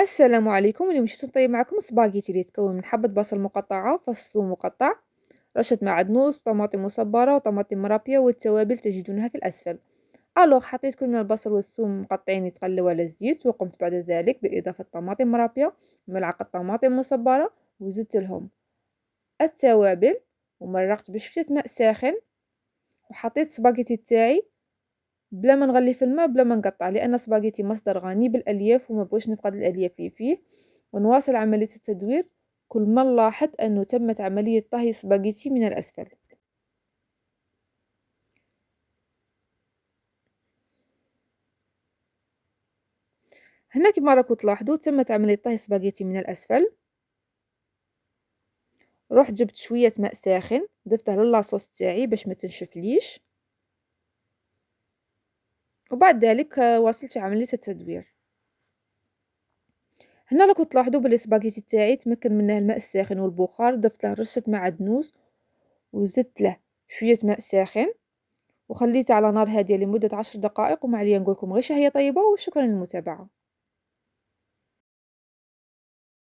السلام عليكم. اليوم جيت نطيب معكم سباغيتي اللي يتكون من حبة بصل مقطعة، فص ثوم مقطع، رشة معدنوس، طماطم مصبرة وطماطم مرابية والتوابل تجدونها في الأسفل. حطيت كل من البصل والثوم مقطعين يتقلوا على الزيت، وقمت بعد ذلك بإضافة طماطم مرابية وملعقة طماطم مصبرة، وزدت لهم التوابل ومرقت بشوية ماء ساخن، وحطيت سباغيتي تاعي بلا ما نغلي في الماء بلا ما نقطع، لان سباغيتي مصدر غني بالالياف وما بغيتش نفقد الالياف اللي فيه. ونواصل عمليه التدوير كل ما نلاحظ انه تمت عمليه طهي سباغيتي من الاسفل. هنا كما راكم تلاحظوا تمت عمليه طهي سباغيتي من الاسفل. رحت جبت شويه ماء ساخن ضفته للاصوص تاعي باش ما تنشفليش، وبعد ذلك واصلت في عمليه التدوير. هنا راكم تلاحظوا بلي السباغيتي تاعي تمكن منه الماء الساخن والبخار، ضفت له رشه معدنوس وزدت له شويه ماء ساخن، وخليته على نار هاديه لمده 10 دقائق. وما عليا نقولكم غير شهيه طيبه، وشكرا للمتابعه.